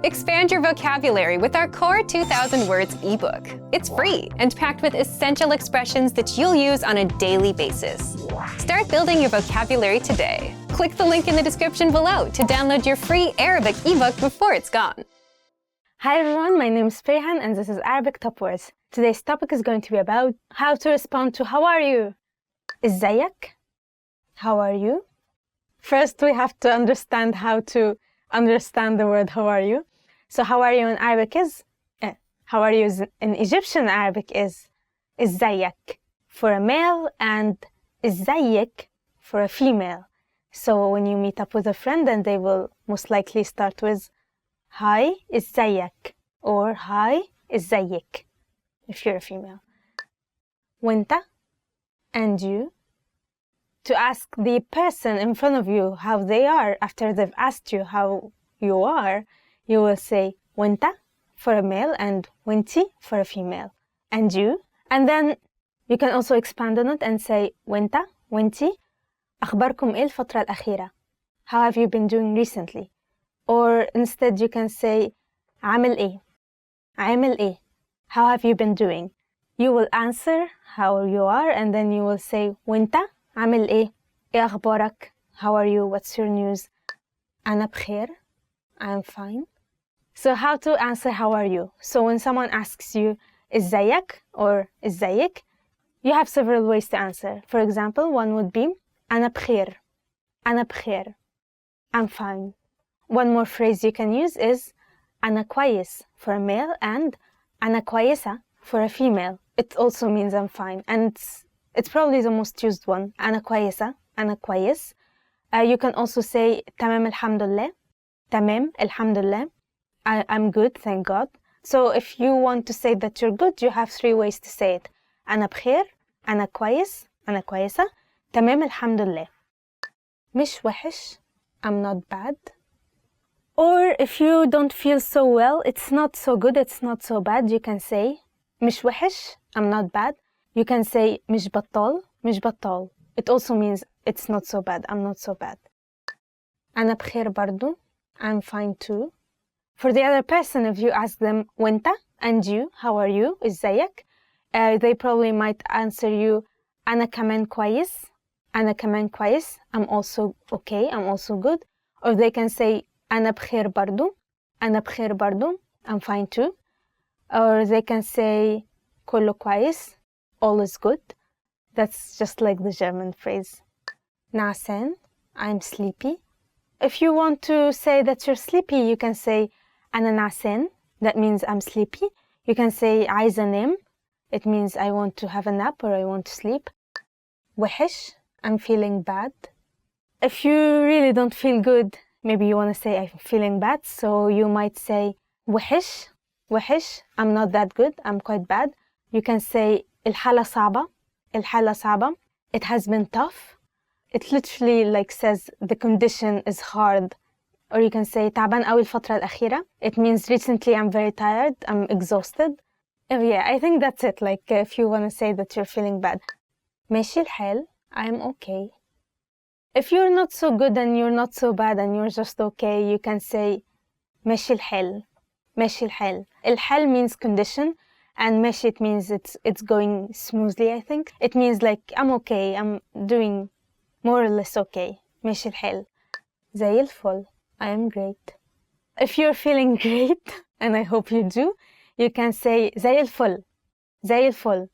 Expand your vocabulary with our Core 2000 Words ebook. It's free and packed with essential expressions that you'll use on a daily basis. Start building your vocabulary today. Click the link in the description below to download your free Arabic ebook before it's gone. Hi everyone, my name is Fayhan and this is Arabic Top Words. Today's topic is going to be about how to respond to how are you? ازيك? How are you? First, we have to understand how to understand the word how are you. So how are you in Arabic is, how are you in Egyptian Arabic is ازيك for a male and ازيك for a female. So when you meet up with a friend, then they will most likely start with hi ازيك or hi ازيك if you're a female. وانت and you. To ask the person in front of you how they are after they've asked you how you are, you will say وانت for a male and وانتي for a female. And you. And then you can also expand on it and say وانت وانتي أخباركم إيه الفترة الأخيرة? How have you been doing recently? Or instead you can say عامل إيه? عامل إيه? How have you been doing? You will answer how you are and then you will say وانت عامل إيه؟ إيه أخبارك? How are you? What's your news? أنا بخير. I'm fine. So how to answer how are you? So when someone asks you إزيك or إزيك, you have several ways to answer. For example, one would be أنا بخير. أنا بخير. I'm fine. One more phrase you can use is أنا كويس for a male and أنا كويسة for a female. It also means I'm fine. And it's probably the most used one. أنا كويسة. أنا كويس. You can also say تمام الحمد لله. تمام الحمد لله. I'm good, thank God. So if you want to say that you're good, you have three ways to say it. أنا بخير. أنا كويس. أنا كويسة. تمام الحمد لله. مش وحش. I'm not bad. Or if you don't feel so well, it's not so good, it's not so bad, you can say مش وحش. I'm not bad. You can say مش بطال. مش بطال. It also means it's not so bad. I'm not so bad. أنا بخير برضو. I'm fine too. For the other person, if you ask them وانت and you, how are you? ازيك? They probably might answer you أنا كمان كويس. أنا كمان كويس. I'm also okay. I'm also good. Or they can say أنا بخير برضو. أنا بخير برضو. I'm fine too. Or they can say كله كويس. All is good. That's just like the German phrase. نعسان. I'm sleepy. If you want to say that you're sleepy, you can say أنا نعسان. That means I'm sleepy. You can say عايزة أنام. It means I want to have a nap or I want to sleep. وحش. I'm feeling bad. If you really don't feel good, maybe you want to say I'm feeling bad, so you might say وحش. وحش. I'm not that good. I'm quite bad. You can say الحالة صعبة. الحالة صعبة. It has been tough. It literally like says the condition is hard. Or you can say تعبان قوي الفترة الأخيرة. It means recently I'm very tired. I'm exhausted. Yeah, I think that's it. Like if you want to say that you're feeling bad. ماشي الحال. I'm okay. If you're not so good and you're not so bad and you're just okay, you can say ماشي الحال. ماشي الحال. الحال means condition. And ماشي, it means it's going smoothly, I think. It means like I'm okay. I'm doing more or less okay. ماشي الحال. زي الفل. I am great. If you're feeling great, and I hope you do, you can say زي الفل. زي الفل.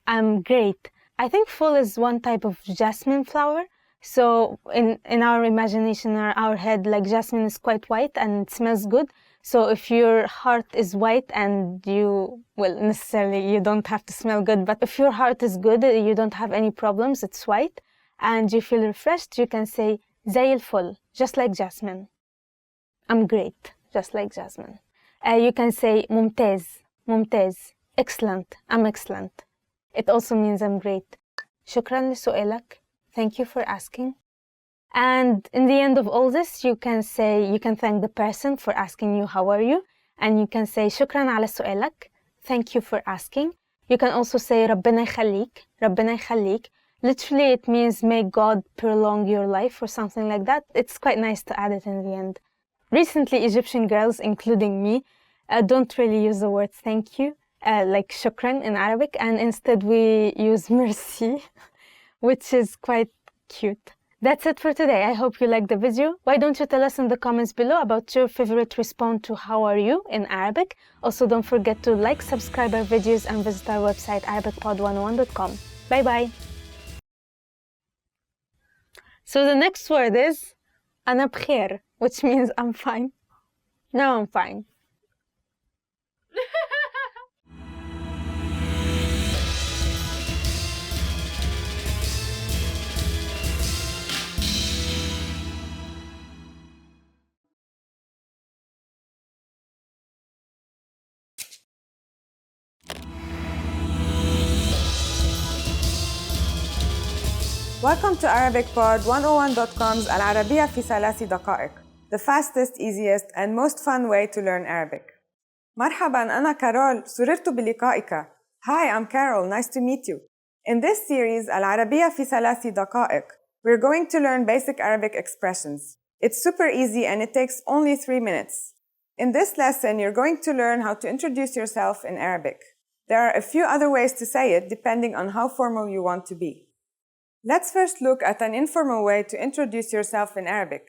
I'm great. I think full is one type of jasmine flower. So in our imagination or our head, like jasmine is quite white and it smells good. So if your heart is white and you, well, necessarily you don't have to smell good, but if your heart is good, you don't have any problems, it's white, and you feel refreshed, you can say زي الفل, just like jasmine. I'm great, just like jasmine. You can say ممتاز. ممتاز. Excellent. I'm excellent. It also means I'm great. شكرا لسؤالك. Thank you for asking. And in the end of all this, you can thank the person for asking you how are you, and you can say شكرا على سؤالك. Thank you for asking. You can also say ربنا يخليك. ربنا يخليك. Literally, it means may God prolong your life or something like that. It's quite nice to add it in the end. Recently, Egyptian girls, including me, don't really use the word thank you, like shukran in Arabic, and instead we use merci, which is quite cute. That's it for today. I hope you liked the video. Why don't you tell us in the comments below about your favorite response to how are you in Arabic. Also, don't forget to like, subscribe our videos, and visit our website arabicpod101.com. Bye bye. So the next word is أنا بخير, which means I'm fine. Now I'm fine. Welcome to ArabicPod101.com's العربية في 3 دقائق, the fastest, easiest, and most fun way to learn Arabic. مرحباً, أنا كارول, سررت بلقائك. Hi, I'm Carol, nice to meet you. In this series, العربية في 3 دقائق, we're going to learn basic Arabic expressions. It's super easy and it takes only 3 minutes. In this lesson, you're going to learn how to introduce yourself in Arabic. There are a few other ways to say it depending on how formal you want to be. Let's first look at an informal way to introduce yourself in Arabic.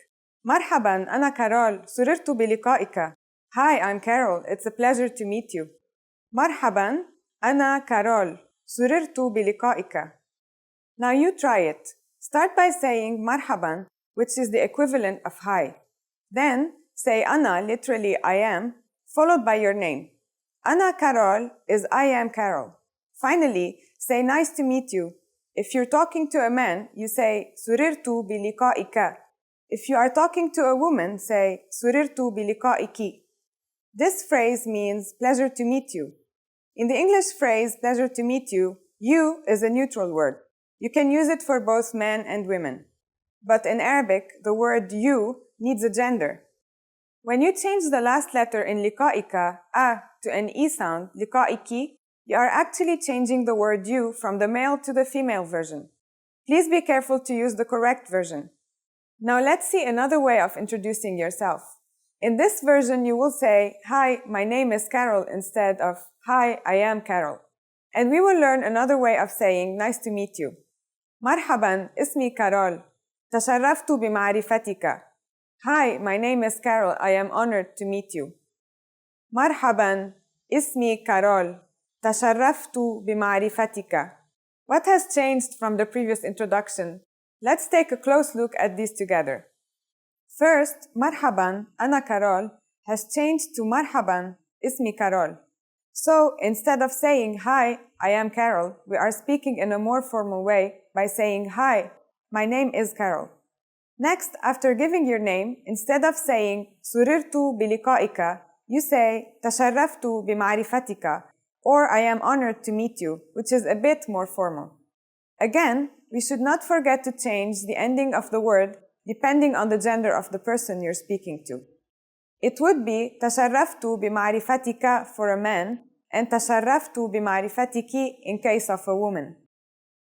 مرحباً, أنا كارول, سررت بلقائك. Hi, I'm Carol, it's a pleasure to meet you. مرحباً, أنا كارول, سررت بلقائك. Now you try it. Start by saying مرحباً, which is the equivalent of hi. Then say أنا, literally I am, followed by your name. أنا كارول is I am Carol. Finally, say nice to meet you. If you're talking to a man, you say سررت بلقائك. If you are talking to a woman, say سررت بلقائك. This phrase means pleasure to meet you. In the English phrase pleasure to meet you, you is a neutral word. You can use it for both men and women. But in Arabic, the word you needs a gender. When you change the last letter in لقائك, a, to an e sound, لقائك, you are actually changing the word you from the male to the female version. Please be careful to use the correct version. Now let's see another way of introducing yourself. In this version, you will say, Hi, my name is Carol instead of Hi, I am Carol. And we will learn another way of saying nice to meet you. مرحباً, اسمي كارول. تشرفت بمعرفتك. Hi, my name is Carol. I am honored to meet you. مرحباً, اسمي كارول. تشرفت بمعرفتك. What has changed from the previous introduction? Let's take a close look at these together. First, مرحباً, أنا كارول has changed to مرحباً, اسمي كارول. So, instead of saying, Hi, I am Carol, we are speaking in a more formal way by saying, Hi, my name is Carol. Next, after giving your name, instead of saying سررت بلقائك, you say تشرفت بمعرفتك, or I am honored to meet you, which is a bit more formal. Again, we should not forget to change the ending of the word depending on the gender of the person you're speaking to. It would be تشرفت بمعرفتك for a man and تشرفت بمعرفتك in case of a woman.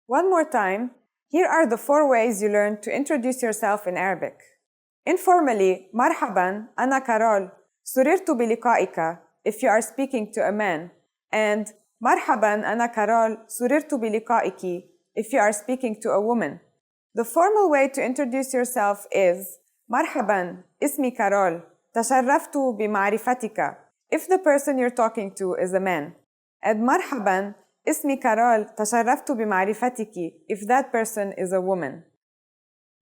One more time, here are the 4 ways you learn to introduce yourself in Arabic. Informally, مرحباً, أنا كارول, سررت بلقائك if you are speaking to a man, and مرحباً, أنا كارول, سررت بلقائك if you are speaking to a woman. The formal way to introduce yourself is مرحباً, اسمي كارول, تشرفت بمعرفتك if the person you're talking to is a man, and مرحباً, اسمي كارول, تشرفت بمعرفتك if that person is a woman.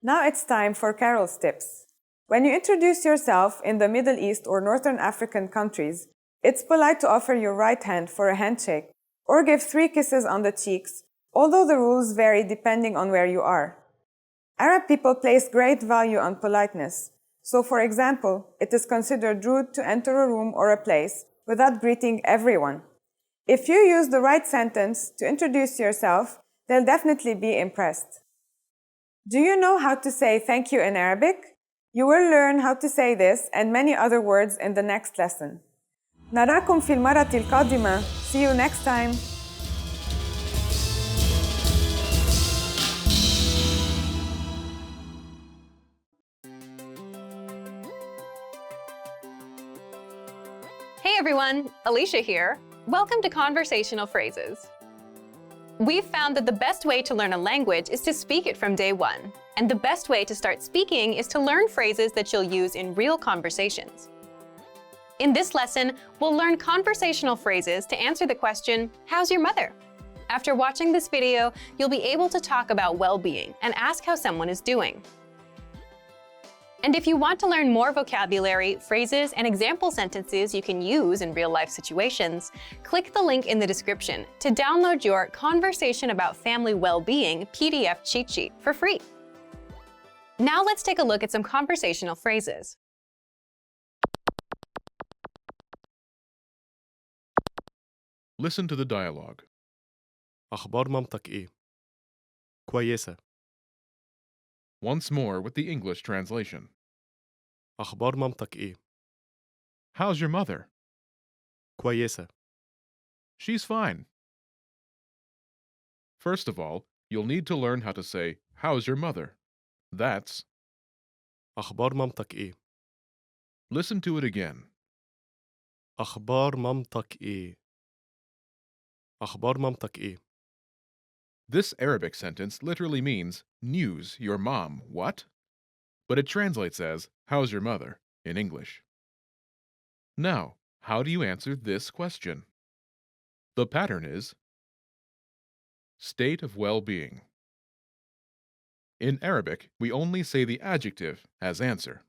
Now it's time for Carol's tips. When you introduce yourself in the Middle East or Northern African countries, it's polite to offer your right hand for a handshake or give 3 kisses on the cheeks, although the rules vary depending on where you are. Arab people place great value on politeness. So, for example, it is considered rude to enter a room or a place without greeting everyone. If you use the right sentence to introduce yourself, they'll definitely be impressed. Do you know how to say thank you in Arabic? You will learn how to say this and many other words in the next lesson. نراكم في المرة القادمة. See you next time. everyone, Alicia here. Welcome to Conversational Phrases. We've found that the best way to learn a language is to speak it from day one. And the best way to start speaking is to learn phrases that you'll use in real conversations. In this lesson, we'll learn conversational phrases to answer the question, how's your mother? After watching this video, you'll be able to talk about well-being and ask how someone is doing. And if you want to learn more vocabulary, phrases, and example sentences you can use in real-life situations, click the link in the description to download your Conversation About Family Well-Being PDF cheat sheet for free. Now let's take a look at some conversational phrases. Listen to the dialogue. أخبار مامتك إيه؟ كويسة. Once more with the English translation. أخبار مامتك إيه؟ How's your mother? كويسة. She's fine. First of all, you'll need to learn how to say, how's your mother? That's. أخبار مامتك إيه؟ Listen to it again. أخبار مامتك إيه؟ أخبار مامتك إيه؟ This Arabic sentence literally means, news, your mom, what? But it translates as, how's your mother, in English. Now, how do you answer this question? The pattern is state of well-being. In Arabic, we only say the adjective as answer.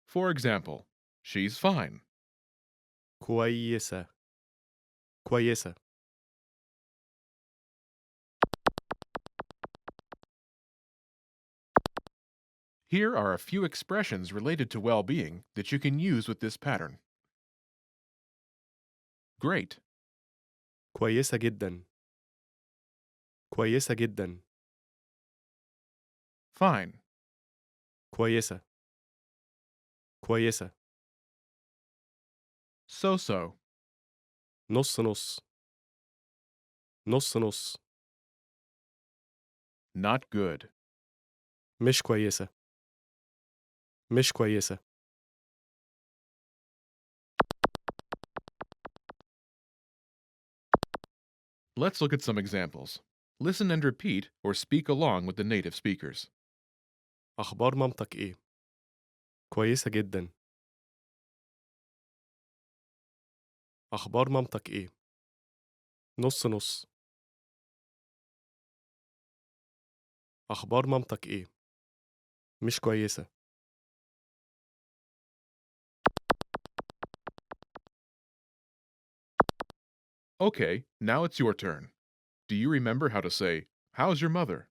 For example, she's fine. كويسة. كويسة. Here are a few expressions related to well-being that you can use with this pattern. Great. كويسة جدا. كويسة جدا. Fine. كويسة. كويسة. So-so. نص نص. نص نص. Not good. مش كويسة. مش كويسة. Let's look at some examples. Listen and repeat or speak along with the native speakers. أخبار مامتك إيه؟ كويسة جدا. أخبار مامتك إيه؟ نص نص. أخبار مامتك إيه؟ مش كويسة. Okay, now it's your turn. Do you remember how to say, how's your mother?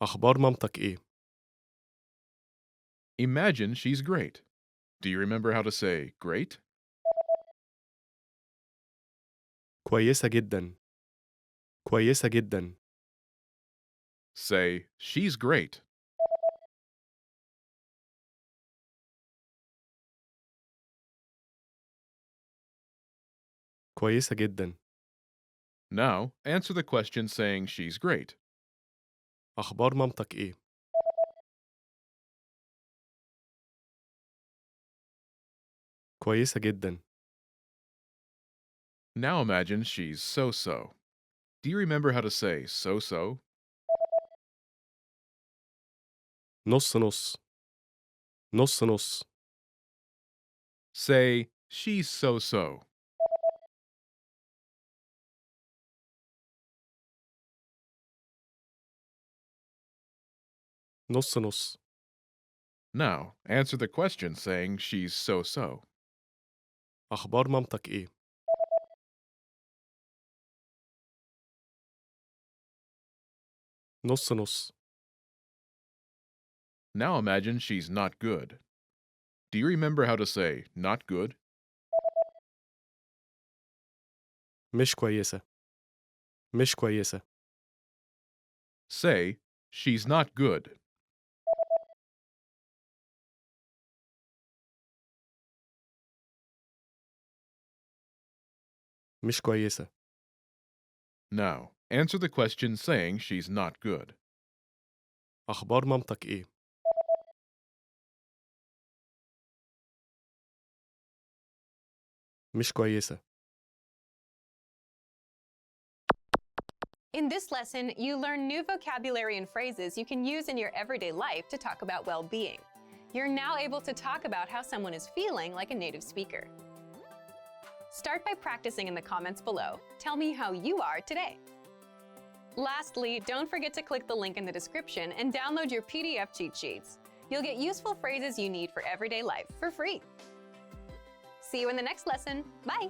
أخبار مامتك إيه؟ Imagine she's great. Do you remember how to say, great? كويسة جدا. كويسة جدا. Say, she's great. كويسة جدا. Now, answer the question saying she's great. أخبار مامتك إيه؟ كويسة جدا. Now imagine she's so-so. Do you remember how to say so-so? نص نص. نص نص. Say, she's so-so. نص نص. Now, answer the question saying she's so-so. أخبار مامتك إيه؟ نص نص. Now imagine she's not good. Do you remember how to say not good? مش كويسة. مش كويسة. Say, she's not good. مش كويسة. Now, answer the question saying she's not good. أخبار مامتك إيه؟ مش كويسة. In this lesson, you learn new vocabulary and phrases you can use in your everyday life to talk about well-being. You're now able to talk about how someone is feeling like a native speaker. Start by practicing in the comments below. Tell me how you are today. Lastly, don't forget to click the link in the description and download your PDF cheat sheets. You'll get useful phrases you need for everyday life for free. See you in the next lesson. Bye!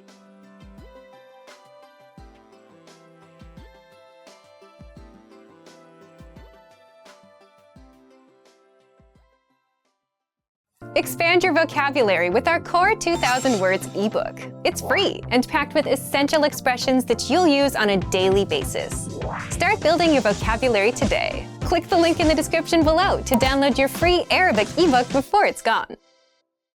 Expand your vocabulary with our Core 2000 Words ebook. It's free and packed with essential expressions that you'll use on a daily basis. Start building your vocabulary today. Click the link in the description below to download your free Arabic ebook before it's gone.